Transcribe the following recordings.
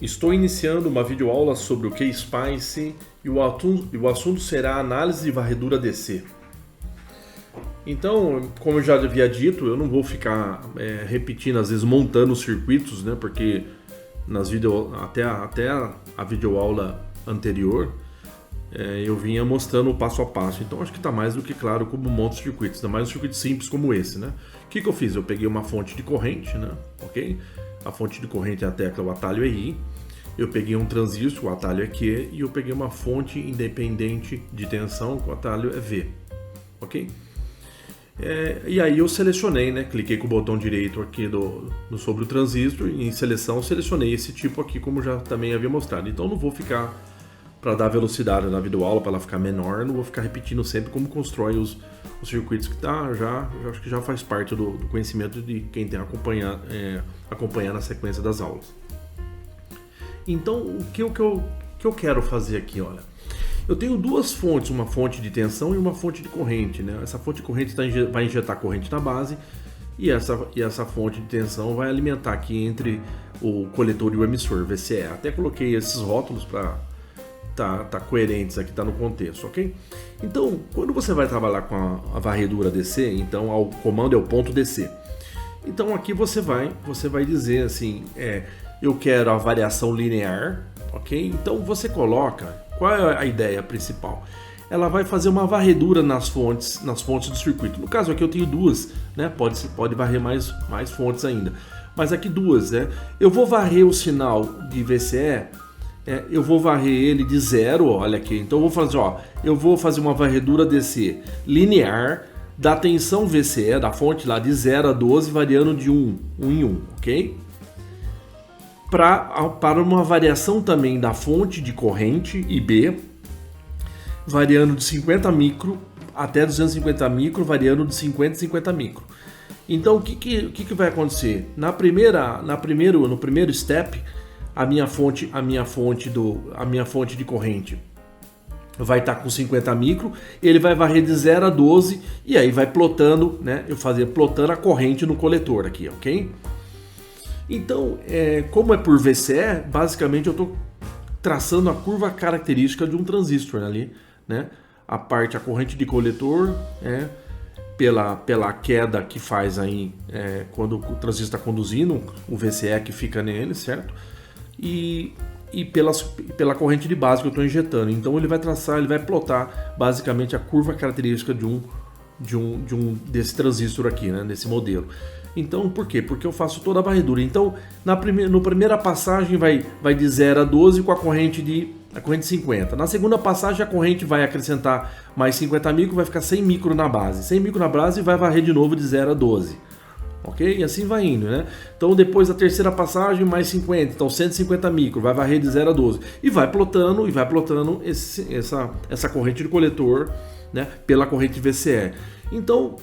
Estou iniciando uma videoaula sobre o KSpice e o assunto será análise de varredura DC. Então, como eu já havia dito, eu não vou ficar repetindo, às vezes montando os circuitos, né? Porque até a videoaula anterior eu vinha mostrando o passo a passo. Então acho que está mais do que claro como monta os circuitos, ainda mais um circuito simples como esse, né? O que eu fiz? Eu peguei uma fonte de corrente, né? Ok? A fonte de corrente é a tecla, o atalho é I. Eu peguei um transistor, o atalho é Q, e eu peguei uma fonte independente de tensão, o atalho é V. Ok? E aí eu selecionei, né? Cliquei com o botão direito aqui sobre o transistor e em seleção selecionei esse tipo aqui, como já também havia mostrado. Então não vou ficar, para dar velocidade na videoaula, para ela ficar menor, não vou ficar repetindo sempre como constrói os circuitos, que acho que já faz parte do conhecimento de quem tem acompanhando a sequência das aulas. Então o que eu quero fazer aqui, olha. Eu tenho duas fontes, uma fonte de tensão e uma fonte de corrente, né? Essa fonte de corrente vai injetar corrente na base e essa fonte de tensão vai alimentar aqui entre o coletor e o emissor, VCE. Até coloquei esses rótulos para tá coerentes aqui, tá no contexto, ok? Então, quando você vai trabalhar com a varredura DC, então o comando é o ponto DC. Então aqui você vai dizer assim, eu quero a variação linear, ok? Então você coloca. Qual é a ideia principal? Ela vai fazer uma varredura nas fontes do circuito. No caso aqui eu tenho duas, né? Pode varrer mais fontes ainda. Mas aqui duas, né? Eu vou varrer o sinal de VCE, eu vou varrer ele de 0, olha aqui. Então eu vou fazer uma varredura DC linear da tensão VCE, da fonte lá de 0 a 12, variando de 1 em 1, ok? Para uma variação também da fonte de corrente IB, variando de 50 micro até 250 micro, variando de 50 a 50 micro. Então o que vai acontecer? No primeiro step, a minha fonte de corrente vai estar com 50 micro, ele vai varrer de 0 a 12 e aí vai plotando, né? Plotando a corrente no coletor aqui, ok? Então, como é por VCE, basicamente eu estou traçando a curva característica de um transistor ali, né? A corrente de coletor, pela queda que faz aí quando o transistor está conduzindo, o VCE que fica nele, certo? E pela corrente de base que eu estou injetando. Então ele vai plotar basicamente a curva característica desse transistor aqui, né? Desse modelo. Então, por quê? Porque eu faço toda a varredura. Então, na primeira passagem vai de 0 a 12 com a corrente 50. Na segunda passagem, a corrente vai acrescentar mais 50 micro, vai ficar 100 micro na base. 100 micro na base e vai varrer de novo de 0 a 12. Ok? E assim vai indo, né? Então, depois da terceira passagem, mais 50. Então, 150 micro, vai varrer de 0 a 12. E vai plotando essa corrente de coletor, né, pela corrente VCE. Então,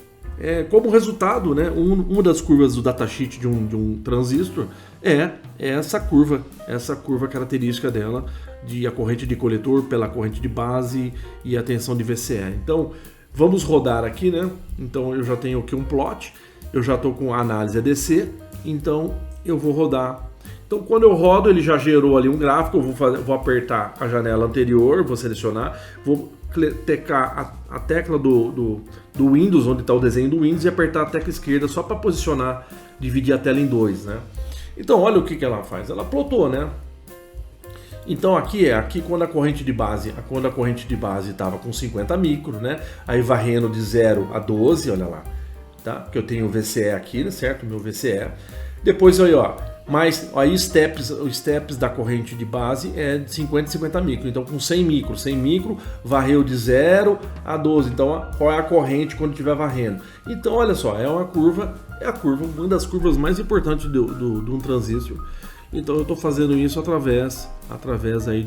como resultado, né, uma das curvas do datasheet de um transistor é essa curva característica dela, de a corrente de coletor pela corrente de base e a tensão de VCE. Então, vamos rodar aqui, né? Então, eu já tenho aqui um plot, eu já estou com a análise ADC, então eu vou rodar. Então, quando eu rodo, ele já gerou ali um gráfico, eu vou apertar a janela anterior, vou selecionar, vou tecar a tecla do Windows, onde está o desenho do Windows, e apertar a tecla esquerda só para posicionar, dividir a tela em dois, né? Então, olha o que ela faz. Ela plotou, né? Então, aqui quando a corrente de base estava com 50 micro, né? Aí varrendo de 0 a 12, olha lá, tá? Porque eu tenho o VCE aqui, né? Certo? Meu VCE. Depois, aí, ó. Mas aí os steps da corrente de base é de 50 a 50 micro. Então com 100 micro, varreu de 0 a 12. Então qual é a corrente quando estiver varrendo? Então olha só, uma das curvas mais importantes de um transistor. Então eu estou fazendo isso através aí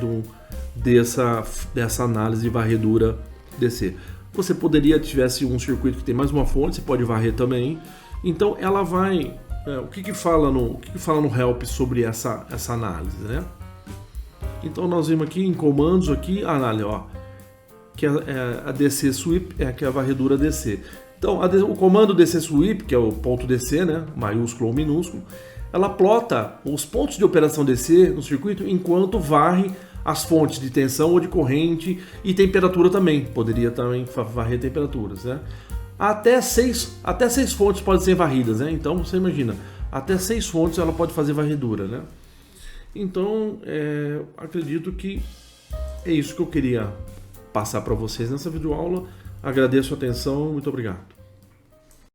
dessa análise de varredura DC. Você poderia, tivesse um circuito que tem mais uma fonte, você pode varrer também. Então ela vai... O que fala no help sobre essa análise, né? Então nós vimos aqui em comandos aqui a análise, ó, que é a DC sweep, que é a varredura DC. Então o comando DC sweep, que é o ponto DC, né, maiúsculo ou minúsculo, ela plota os pontos de operação DC no circuito enquanto varre as fontes de tensão ou de corrente e temperatura também. Poderia também varrer temperaturas, né? Até seis fontes podem ser varridas, né? Então você imagina, até 6 fontes ela pode fazer varredura, né? Então, acredito que é isso que eu queria passar para vocês nessa videoaula. Agradeço a atenção, muito obrigado.